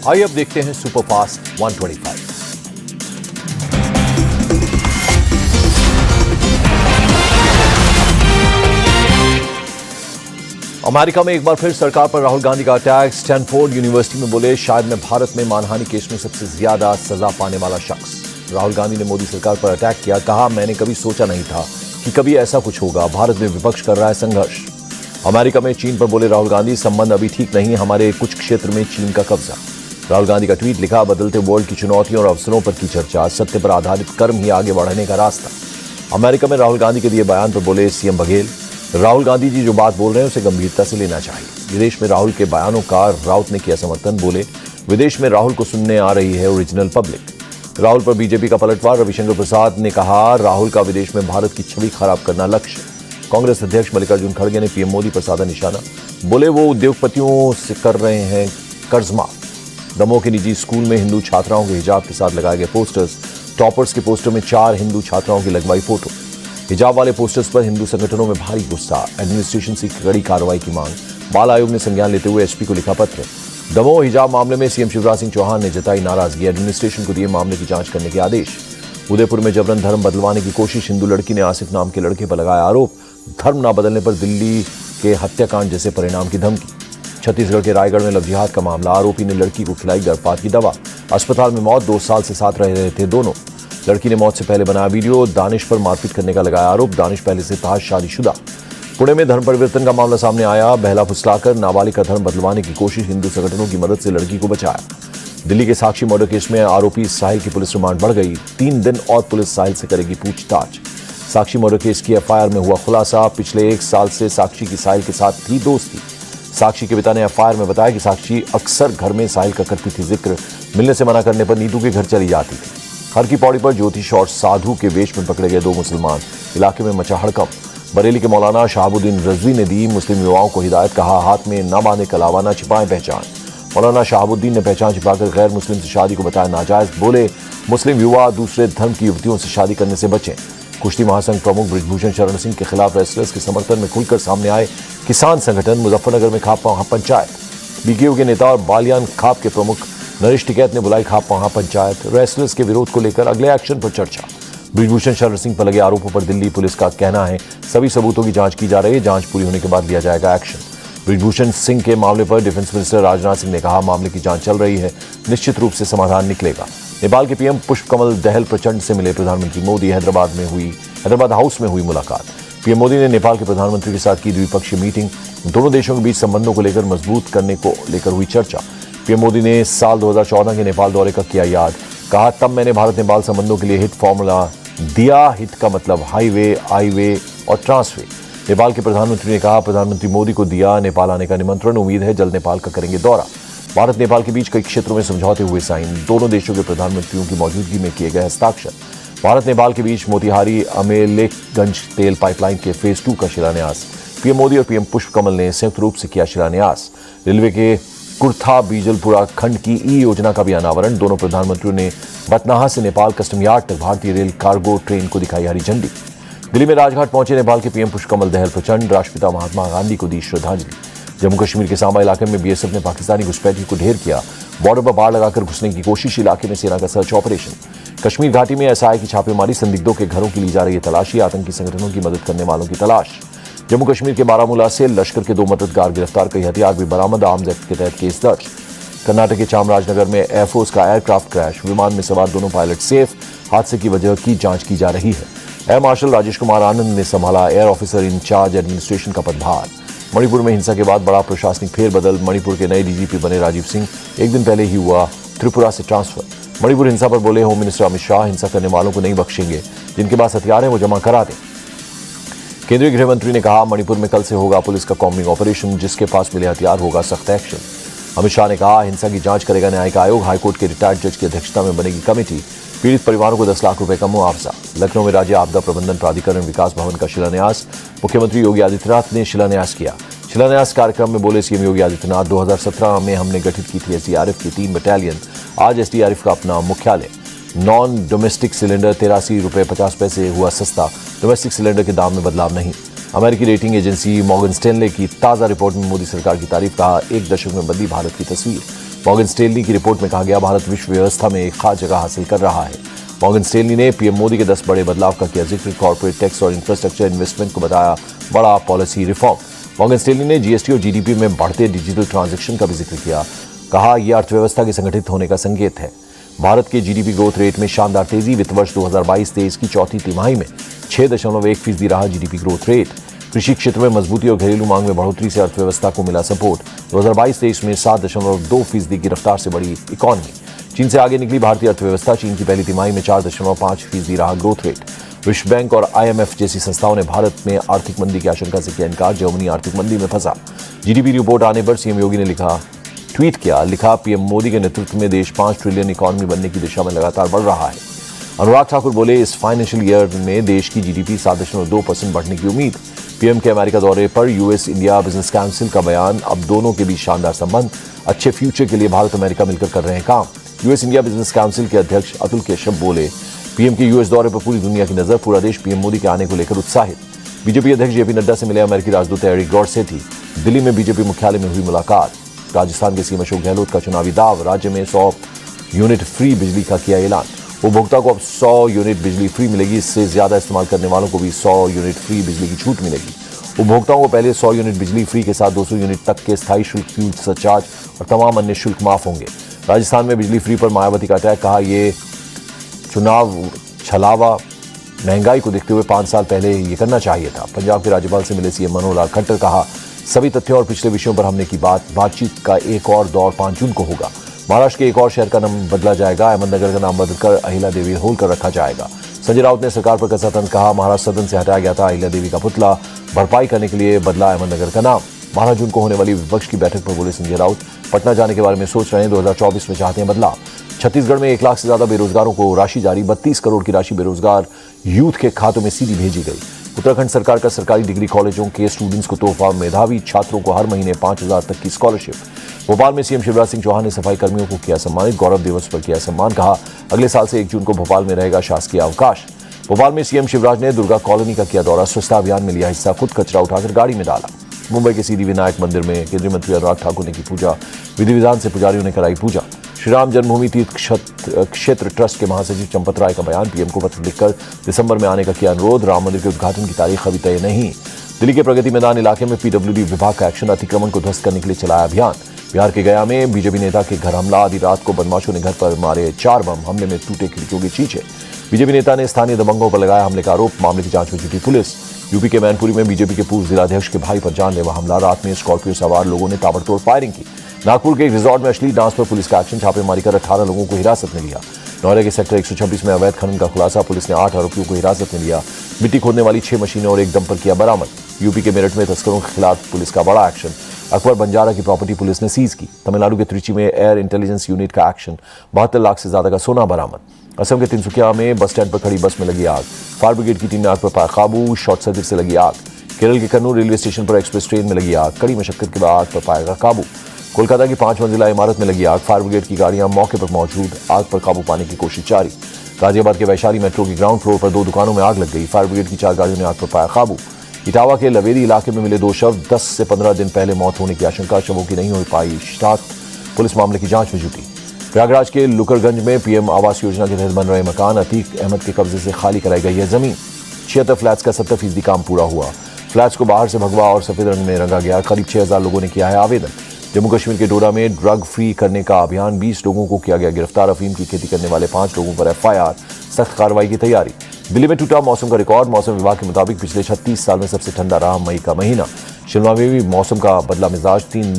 आइए अब देखते हैं सुपरफास्ट 125। अमेरिका में एक बार फिर सरकार पर राहुल गांधी का अटैक। स्टैनफोर्ड यूनिवर्सिटी में बोले, शायद मैं भारत में मानहानि केस में सबसे ज्यादा सजा पाने वाला शख्स। राहुल गांधी ने मोदी सरकार पर अटैक किया, कहा मैंने कभी सोचा नहीं था कि कभी ऐसा कुछ होगा। भारत में विपक्ष कर रहा है संघर्ष। अमेरिका में चीन पर बोले राहुल गांधी, संबंध अभी ठीक नहीं, हमारे कुछ क्षेत्र में चीन का कब्जा। राहुल गांधी का ट्वीट लिखा, बदलते वर्ल्ड की चुनौतियों और अवसरों पर की चर्चा, सत्य पर आधारित कर्म ही आगे बढ़ने का रास्ता। अमेरिका में राहुल गांधी के दिए बयान पर बोले सीएम बघेल, राहुल गांधी जी जो बात बोल रहे हैं उसे गंभीरता से लेना चाहिए। विदेश में राहुल के बयानों का राउत ने किया समर्थन, बोले विदेश में राहुल को सुनने आ रही है ओरिजिनल पब्लिक। राहुल पर बीजेपी का पलटवार। रविशंकर प्रसाद ने कहा, राहुल का विदेश में भारत की छवि खराब करना लक्ष्य। कांग्रेस अध्यक्ष मल्लिकार्जुन खड़गे ने पीएम मोदी पर साधा निशाना, बोले वो उद्योगपतियों से कर रहे हैं कर्ज माफ। दमोह के निजी स्कूल में हिंदू छात्राओं के हिजाब के साथ लगाए गए पोस्टर्स, टॉपर्स के पोस्टर में 4 हिंदू छात्राओं की लगवाई फोटो। हिजाब वाले पोस्टर्स पर हिंदू संगठनों में भारी गुस्सा, एडमिनिस्ट्रेशन से कड़ी कार्रवाई की मांग। बाल आयोग ने संज्ञान लेते हुए एसपी को लिखा पत्र। दमोह हिजाब मामले में सीएम शिवराज सिंह चौहान ने जताई नाराजगी, एडमिनिस्ट्रेशन को दिए मामले की जांच करने के आदेश। उदयपुर में जबरन धर्म बदलवाने की कोशिश, हिंदू लड़की ने आसिफ नाम के लड़के पर लगाया आरोप। धर्म न बदलने पर दिल्ली के हत्याकांड जैसे परिणाम की धमकी। छत्तीसगढ़ के रायगढ़ में लव जिहाद का मामला, आरोपी ने लड़की को खिलाई गर्भपात की दवा, अस्पताल में मौत। 2 साल से साथ रह रहे थे दोनों। लड़की ने मौत से पहले बनाया वीडियो, दानिश पर मारपीट करने का लगाया आरोप। दानिश पहले से था शादीशुदा। पुणे में धर्म परिवर्तन का मामला सामने आया, बहला फुसलाकर नाबालिग का धर्म बदलवाने की कोशिश, हिंदू संगठनों की मदद से लड़की को बचाया। दिल्ली के साक्षी मर्डर केस में आरोपी साहिल की पुलिस रिमांड बढ़ गई, 3 दिन और पुलिस साहिल से करेगी पूछताछ। साक्षी मर्डर केस की एफआईआर में हुआ खुलासा, पिछले 1 साल से साक्षी की साहिल के साथ थी दोस्ती। साक्षी के पिता ने एफआईआर में बताया कि साक्षी अक्सर घर में साहिल का करती थी जिक्र, मिलने से मना करने पर नीतू के घर चली जाती थी। हर की पौड़ी पर ज्योतिष और साधु के वेश में पकड़े गए 2 मुसलमान, इलाके में मचा हड़कंप। बरेली के मौलाना शहाबुद्दीन रजवी ने दी मुस्लिम युवाओं को हिदायत, कहा हाथ में न बांधे कलावा, न छिपाएं पहचान। मौलाना शहाबुद्दीन ने पहचान छिपाकर गैर मुस्लिम से शादी को बताया नाजायज, बोले मुस्लिम युवा दूसरे धर्म की युवतियों से शादी करने से बचें। कुश्ती महासंघ प्रमुख बृजभूषण शरण सिंह के खिलाफ रेसलर्स के समर्थन में खुलकर सामने आए किसान संगठन। मुजफ्फरनगर में खाप पंचायत, बीकेयू के नेता और बालियान खाप के प्रमुख नरेश टिकैत ने बुलाई खाप पंचायत। रेसलर्स के विरोध को लेकर अगले एक्शन पर चर्चा। बृजभूषण शरण सिंह पर लगे आरोपों पर दिल्ली पुलिस का कहना है सभी सबूतों की जांच की जा रही है, जांच पूरी होने के बाद लिया जाएगा एक्शन। बृजभूषण सिंह के मामले पर डिफेंस मिनिस्टर राजनाथ सिंह ने कहा, मामले की जांच चल रही है, निश्चित रूप से समाधान निकलेगा। नेपाल के पीएम पुष्पकमल दहल प्रचंड से मिले प्रधानमंत्री मोदी। हैदराबाद हाउस में हुई मुलाकात। पीएम मोदी ने नेपाल के प्रधानमंत्री के साथ की द्विपक्षीय मीटिंग, दोनों देशों के बीच संबंधों को लेकर मजबूत करने को लेकर हुई चर्चा। पीएम मोदी ने साल 2014 के नेपाल दौरे का किया याद, कहा तब मैंने भारत नेपाल संबंधों के लिए हिट फॉर्मूला दिया। हिट का मतलब हाईवे, आईवे और ट्रांसवे। नेपाल के प्रधानमंत्री ने कहा, प्रधानमंत्री मोदी को दिया नेपाल आने का निमंत्रण, उम्मीद है जल्द नेपाल का करेंगे दौरा। भारत नेपाल के बीच कई क्षेत्रों में समझौते हुए साइन, दोनों देशों के प्रधानमंत्रियों की मौजूदगी में किए गए हस्ताक्षर। भारत नेपाल के बीच मोतिहारी अमेलेखगंज तेल पाइपलाइन के फेज 2 का शिलान्यास। पीएम मोदी और पीएम पुष्पकमल ने संयुक्त रूप से किया शिलान्यास। रेलवे के कुर्था बीजलपुरा खंड की ई योजना का भी अनावरण। दोनों प्रधानमंत्रियों ने बतनाहा से नेपाल कस्टम यार्ड तक भारतीय रेल कार्गो ट्रेन को दिखाई हरी झंडी। दिल्ली में राजघाट पहुंचे नेपाल के पीएम पुष्पकमल दहल प्रचंड, राष्ट्रपिता महात्मा गांधी को दी श्रद्धांजलि। जम्मू कश्मीर के सांबा इलाके में बीएसएफ ने पाकिस्तानी घुसपैठी को ढेर किया, बॉर्डर पर बाड़ लगाकर घुसने की कोशिश, इलाके में सेना का सर्च ऑपरेशन। कश्मीर घाटी में एसआई की छापेमारी, संदिग्धों के घरों की ली जा रही है तलाशी, आतंकी संगठनों की मदद करने वालों की तलाश। जम्मू कश्मीर के बारामूला से लश्कर के 2 मददगार गिरफ्तार, कई हथियार भी बरामद, आर्म्स एक्ट के तहत केस दर्ज। कर्नाटक के चामराजनगर में एयरफोर्स का एयरक्राफ्ट क्रैश, विमान में सवार दोनों पायलट सेफ, हादसे की वजह की जांच की जा रही है। एयर मार्शल राजेश कुमार आनंद ने संभाला एयर ऑफिसर इंचार्ज एडमिनिस्ट्रेशन का पदभार। मणिपुर में हिंसा के बाद बड़ा प्रशासनिक फेरबदल, मणिपुर के नए डीजीपी बने राजीव सिंह, एक दिन पहले ही हुआ त्रिपुरा से ट्रांसफर। मणिपुर हिंसा पर बोले होम मिनिस्टर अमित शाह, हिंसा करने वालों को नहीं बख्शेंगे, जिनके पास हथियार हैं वो जमा करा दें। केंद्रीय गृह मंत्री ने कहा, मणिपुर में कल से होगा पुलिस का कॉम्बिंग ऑपरेशन, जिसके पास मिले हथियार होगा सख्त एक्शन। अमित शाह ने कहा, हिंसा की जांच करेगा न्यायिक आयोग, हाईकोर्ट के रिटायर्ड जज की अध्यक्षता में बनेगी कमेटी, पीड़ित परिवारों को 10 लाख रुपए का मुआवजा। लखनऊ में राज्य आपदा प्रबंधन प्राधिकरण विकास भवन का शिलान्यास, मुख्यमंत्री योगी आदित्यनाथ ने शिलान्यास किया। शिलान्यास कार्यक्रम में बोले सीएम योगी आदित्यनाथ, 2017 में हमने गठित की थी एसडीआरएफ की 3 बटालियन, आज एसडीआरएफ का अपना मुख्यालय। नॉन डोमेस्टिक सिलेंडर 83 रुपये 50 पैसे हुआ सस्ता, डोमेस्टिक सिलेंडर के दाम में बदलाव नहीं। अमेरिकी रेटिंग एजेंसी मॉर्गन स्टैनले की ताजा रिपोर्ट में मोदी सरकार की तारीफ, कहा 1 दशक में बदली भारत की तस्वीर। मॉर्गन स्टेनली की रिपोर्ट में कहा गया, भारत विश्व व्यवस्था में एक खास जगह हासिल कर रहा है। मॉर्गन स्टेनली ने पीएम मोदी के 10 बड़े बदलाव का किया जिक्र। कॉर्पोरेट टैक्स और इंफ्रास्ट्रक्चर इन्वेस्टमेंट को बताया बड़ा पॉलिसी रिफॉर्म। मॉर्गन स्टेनली ने जीएसटी और जीडीपी में बढ़ते डिजिटल ट्रांजैक्शन का भी जिक्र किया। कहा, यह अर्थव्यवस्था के संगठित होने का संकेत है। भारत के जीडीपी ग्रोथ रेट में शानदार तेजी। वित्त वर्ष 2022-23 की चौथी तिमाही में 6.1% रहा जीडीपी ग्रोथ रेट। कृषि क्षेत्र में मजबूती और घरेलू मांग में बढ़ोतरी से अर्थव्यवस्था को मिला सपोर्ट। 2022-23 में 7.2% की रफ्तार से बढ़ी इकॉनमी। चीन से आगे निकली भारतीय अर्थव्यवस्था। चीन की पहली तिमाही में 4.5% रहा ग्रोथ रेट। विश्व बैंक और आईएमएफ जैसी संस्थाओं ने भारत में आर्थिक मंदी की आशंका से किया इनकार। जर्मनी आर्थिक मंदी में फंसा। जीडीपी रिपोर्ट आने पर सीएम योगी ने लिखा, पीएम मोदी के नेतृत्व में देश 5 ट्रिलियन इकॉनमी बनने की दिशा में लगातार बढ़ रहा है। अनुराग ठाकुर बोले, इस फाइनेंशियल ईयर में देश की जीडीपी 7.2% बढ़ने की उम्मीद। पीएम के अमेरिका दौरे पर यूएस इंडिया बिजनेस काउंसिल का बयान। अब दोनों के बीच शानदार संबंध। अच्छे फ्यूचर के लिए भारत अमेरिका मिलकर कर रहे हैं काम। यूएस इंडिया बिजनेस काउंसिल के अध्यक्ष अतुल केशव बोले, पीएम के यूएस दौरे पर पूरी दुनिया की नजर। पूरा देश पीएम मोदी के आने को लेकर उत्साहित। बीजेपी अध्यक्ष जेपी नड्डा से मिले अमेरिकी राजदूत एरिक गॉरसेटी। दिल्ली में बीजेपी मुख्यालय में हुई मुलाकात। राजस्थान के सीएम अशोक गहलोत का चुनावी दाव। राज्य में 100 यूनिट फ्री बिजली का किया ऐलान। उपभोक्ता को अब 100 यूनिट बिजली फ्री मिलेगी। इससे ज्यादा इस्तेमाल करने वालों को भी 100 यूनिट फ्री बिजली की छूट मिलेगी। उपभोक्ताओं को पहले 100 यूनिट बिजली फ्री के साथ 200 यूनिट तक के स्थायी शुल्क, फ्यूल सरचार्ज और तमाम अन्य शुल्क माफ होंगे। राजस्थान में बिजली फ्री पर मायावती का अटैक। कहा, ये चुनाव छलावा। महंगाई को देखते हुए 5 साल पहले ये करना चाहिए था। पंजाब के राज्यपाल से मिले सीएम मनोहर लाल खट्टर। कहा, सभी तथ्यों और पिछले विषयों पर हमने की बातचीत का एक और दौर 5 जून को होगा। महाराष्ट्र के एक और शहर का नाम बदला जाएगा। अहमदनगर का नाम बदलकर अहिल्या देवी होलकर रखा जाएगा। संजय राउत ने सरकार पर कसा तंज। कहा, महाराष्ट्र सदन से हटाया गया था अहिल्या देवी का पुतला। भरपाई करने के लिए बदला अहमदनगर का नाम। 12 जून को होने वाली विपक्ष की बैठक पर बोले संजय राउत, पटना जाने के बारे में सोच रहे हैं। 2024 में चाहते हैं बदलाव। छत्तीसगढ़ में 1 लाख से ज्यादा बेरोजगारों को राशि जारी। 32 करोड़ की राशि बेरोजगार यूथ के खातों में सीधी भेजी गई। उत्तराखंड सरकार का सरकारी डिग्री कॉलेजों के स्टूडेंट्स को तोहफा। मेधावी छात्रों को हर महीने 5,000 तक की स्कॉलरशिप। भोपाल में सीएम शिवराज सिंह चौहान ने सफाई कर्मियों को किया सम्मानित। गौरव दिवस पर किया सम्मान। कहा, अगले साल से 1 जून को भोपाल में रहेगा शासकीय अवकाश। भोपाल में सीएम शिवराज ने दुर्गा कॉलोनी का किया दौरा। स्वच्छता अभियान में लिया हिस्सा। खुद कचरा उठाकर गाड़ी में डाला। मुंबई के सिद्धिविनायक मंदिर में केंद्रीय मंत्री अनुराग ठाकुर ने की पूजा। विधि विधान से पुजारियों ने कराई पूजा। श्री राम जन्मभूमि तीर्थ क्षेत्र ट्रस्ट के महासचिव चंपत राय का बयान। पीएम को पत्र लिखकर दिसंबर में आने का किया अनुरोध। राम मंदिर के उद्घाटन की तारीख अभी तय नहीं। दिल्ली के प्रगति मैदान इलाके में पीडब्ल्यूडी विभाग का एक्शन। अतिक्रमण को ध्वस्त करने के लिए चलाया अभियान। बिहार के गया में बीजेपी नेता के घर हमला। आधी रात को बदमाशों ने घर पर मारे 4 बम। हमले में टूटे खिड़कियों के शीशे। बीजेपी नेता ने स्थानीय दबंगों पर लगाया हमले का आरोप। मामले की जांच में जुटी पुलिस। यूपी के मैनपुरी में बीजेपी के पूर्व जिलाध्यक्ष के भाई पर जानलेवा हमला। रात में स्कॉर्पियो सवार लोगों ने ताबड़तोड़ फायरिंग की। नागपुर के एक रिजॉर्ट में अश्लील डांस पर पुलिस का एक्शन। छापेमारी कर 18 लोगों को हिरासत में लिया। नोएडा के सेक्टर 126 में अवैध खनन का खुलासा। पुलिस ने 8 आरोपियों को हिरासत में लिया। मिट्टी खोदने वाली 6 मशीनें और एक डंपर किया बरामद। यूपी के मेरठ में तस्करों के खिलाफ पुलिस का बड़ा एक्शन। अकबर बंजारा की प्रॉपर्टी पुलिस ने सीज की। तमिलनाडु के त्रिची में एयर इंटेलिजेंस यूनिट का एक्शन। 72 लाख से ज्यादा का सोना बरामद। असम के तिनसुकिया में बस स्टैंड पर खड़ी बस में लगी आग। फायर ब्रिगेड की टीम ने आग पर पाया काबू। शॉर्ट सर्किट से लगी आग। केरल के कन्नूर रेलवे स्टेशन पर एक्सप्रेस ट्रेन में लगी आग। कड़ी मशक्कत के बाद आग पर पाएगा काबू। कोलकाता की 5 मंजिला इमारत में लगी आग। फायर ब्रिगेड की गाड़ियां मौके पर मौजूद। आग पर काबू पाने की कोशिश जारी। गाजियाबाद के वैशाली मेट्रो की ग्राउंड फ्लोर पर 2 दुकानों में आग लग गई। फायर ब्रिगेड की 4 गाड़ियों ने आग पर पाया काबू। इटावा के लवेरी इलाके में मिले 2 शव। 10 से 15 दिन पहले मौत होने की आशंका। शवों की नहीं हो पाई शिनाख्त। पुलिस मामले की जांच में जुटी। प्रयागराज के लुकरगंज में पीएम आवास योजना के तहत बन रहे मकान। अतीक अहमद के कब्जे से खाली कराई गई है जमीन। 76 फ्लैट्स का 70% काम पूरा हुआ। फ्लैट्स को बाहर से भगवा और सफेद रंग में रंगा गया। करीब 6000 लोगों ने किया है आवेदन। जम्मू कश्मीर के डोडा में ड्रग फ्री करने का अभियान। 20 लोगों को किया गया गिरफ्तार। अफीम की खेती करने वाले 5 लोगों पर एफआईआर। सख्त कार्रवाई की तैयारी। दिल्ली में टूटा मौसम का रिकॉर्ड। मौसम विभाग के मुताबिक पिछले 36 साल में सबसे ठंडा रहा मई का महीना। शिमला में भी मौसम का बदला मिजाज। 3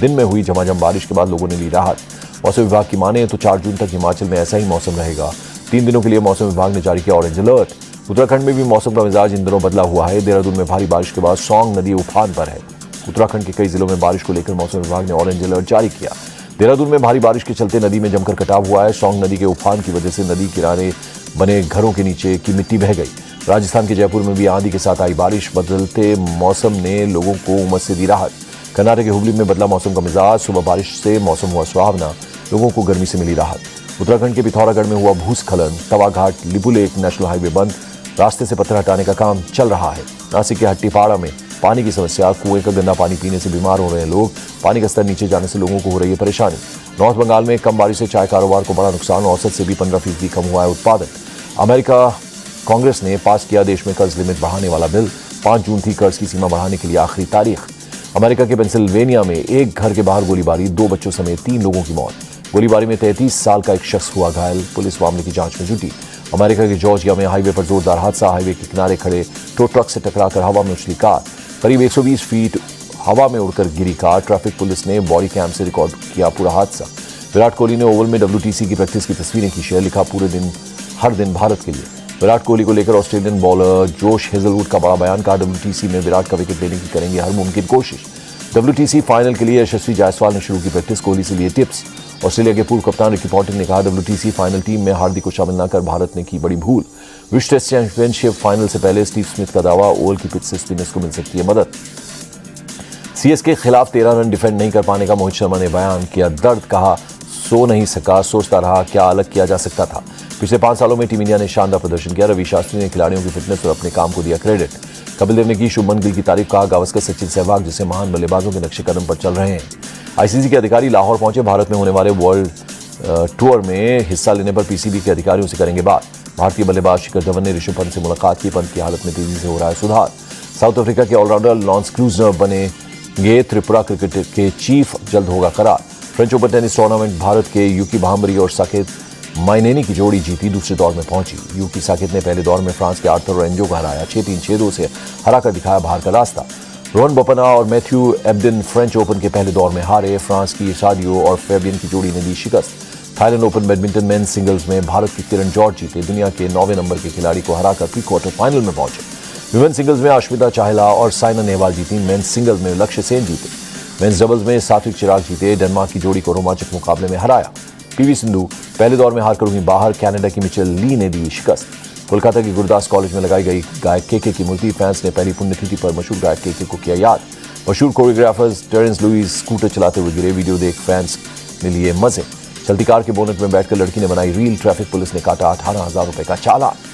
दिन में हुई झमाझम बारिश के बाद लोगों ने ली राहत। मौसम विभाग की माने तो 4 जून तक हिमाचल में ऐसा ही मौसम रहेगा। 3 दिनों के लिए मौसम विभाग ने जारी किया ऑरेंज अलर्ट। उत्तराखंड में भी मौसम का मिजाज इन दिनों बदला हुआ है। देहरादून में भारी बारिश के बाद सौंग नदी उफान पर है। उत्तराखंड के कई जिलों में बारिश को लेकर मौसम विभाग ने ऑरेंज अलर्ट जारी किया। देहरादून में भारी बारिश के चलते नदी में जमकर कटाव हुआ है। सौंग नदी के उफान की वजह से नदी किनारे बने घरों के नीचे की मिट्टी बह गई। राजस्थान के जयपुर में भी आंधी के साथ आई बारिश। बदलते मौसम ने लोगों को उमस से दी राहत। कर्नाटक के हुबली में बदला मौसम का मिजाज। सुबह बारिश से मौसम हुआ सुहावना। लोगों को गर्मी से मिली राहत। उत्तराखंड के पिथौरागढ़ में हुआ भूस्खलन। तवा घाट लिपुलेख नेशनल हाईवे बंद। रास्ते से पत्थर हटाने का काम चल रहा है। नासिक के हट्टीपाड़ा में पानी की समस्या, कुएं का गंदा पानी पीने से बीमार हो रहे हैं लोग, पानी का स्तर नीचे जाने से लोगों को हो रही है परेशानी। नॉर्थ बंगाल में कम बारिश से चाय कारोबार को बड़ा नुकसान, औसत से भी 15% कम हुआ है उत्पादन। अमेरिका कांग्रेस ने पास किया देश में कर्ज लिमिट बढ़ाने वाला बिल, 5 जून थी कर्ज की सीमा बढ़ाने के लिए आखिरी तारीख। अमेरिका के पेंसिल्वेनिया में एक घर के बाहर गोलीबारी, 2 बच्चों समेत 3 लोगों की मौत। गोलीबारी में 33 साल का एक शख्स हुआ घायल, पुलिस मामले की जांच में जुटी। अमेरिका के जॉर्जिया में हाईवे पर जोरदार हादसा, हाईवे के किनारे खड़े टो ट्रक से टकराकर हवा में उछली कार, करीब 120 फीट हवा में उड़कर गिरी कार। ट्रैफिक पुलिस ने बॉडी कैम से रिकॉर्ड किया पूरा हादसा। विराट कोहली ने ओवल में WTC की प्रैक्टिस की तस्वीरें की शेयर, लिखा पूरे दिन हर दिन भारत के लिए। विराट कोहली को लेकर ऑस्ट्रेलियन बॉलर जोश हेजलवुड का बड़ा बयान, कहा WTC में विराट का विकेट लेने की करेंगे हर मुमकिन कोशिश। WTC फाइनल के लिए यशस्वी जायसवाल ने शुरू की प्रैक्टिस, कोहली से लिए टिप्स। ऑस्ट्रेलिया के पूर्व कप्तान रिकी पॉन्टिंग ने कहा WTC फाइनल टीम में हार्दिक को शामिल न कर भारत ने की बड़ी भूल। विश्व टेस्ट चैंपियनशिप फाइनल से पहले स्टीव स्मिथ का दावा, ओवल की पिच से स्पिनर्स को मिल सकती है मदद। CS के खिलाफ 13 रन डिफेंड नहीं कर पाने का मोहित शर्मा ने बयान किया दर्द, कहा सो नहीं सका, सोचता रहा क्या अलग किया जा सकता था। पिछले 5 सालों में टीम इंडिया ने शानदार प्रदर्शन किया। रवि शास्त्री ने खिलाड़ियों की फिटनेस और अपने काम को दिया क्रेडिट। कपिल देव ने की शुभमन गिल की तारीफ, कहा गावस्कर सचिन सहवाग जैसे महान बल्लेबाजों के नक्शे कदम पर चल रहे हैं। ICC के अधिकारी लाहौर पहुंचे, भारत में होने वाले वर्ल्ड टूर में हिस्सा लेने पर PCB के अधिकारियों से करेंगे बात। भारतीय बल्लेबाज शिखर धवन ने ऋषभ पंत से मुलाकात की, पंत की हालत में तेजी से हो रहा है सुधार। साउथ अफ्रीका के ऑलराउंडर लॉन्स क्लूजनर बनेंगे त्रिपुरा क्रिकेट के चीफ, जल्द होगा करार। French open tennis tournament, Bharat के यूकी भांबरी और साकेत माइनेनी की जोड़ी जीती, दूसरे दौर में पहुंची। यूकी साकेत ने पहले दौर में फ्रांस के आर्थर रेंजो को हराया, 6-3, 6-2 से हराकर दिखाया बाहर का रास्ता। रोहन बोपन्ना और मैथ्यू एब्डिन फ्रेंच ओपन के पहले दौर में हारे, फ्रांस की साडियो और फेबियन की जोड़ी ने दी शिकस्त। Thailand open badminton men's singles में भारत की किरण जॉर्ज जीते, दुनिया के 9वें नंबर के खिलाड़ी को हराकर प्री क्वार्टर फाइनल में पहुंचे। विमेन सिंगल्स में अश्मिता चाहला और साइना नेहवाल जीती, मेंस सिंगल्स में लक्ष्य सेन जीते। मेंस डबल्स में सात्विक चिराग जीते, डेनमार्क की जोड़ी को रोमांचक मुकाबले में हराया। PV सिंधु पहले दौर में हारकर हुई बाहर, कनाडा की मिचेल ली ने दी शिकस्त। कोलकाता की गुरदास कॉलेज में लगाई गई गायक KK की मूर्ति, फैंस ने पहली पुण्यतिथि पर मशहूर गायक KK को किया याद। मशहूर कोरियोग्राफर्स टेरेंस लुइस स्कूटर चलाते हुए गिरे, वीडियो देख फैंस ने लिए मजे। चलती कार के बोनट में बैठकर लड़की ने बनाई रील, ट्रैफिक पुलिस ने काटा 18,000 रुपए का चालान।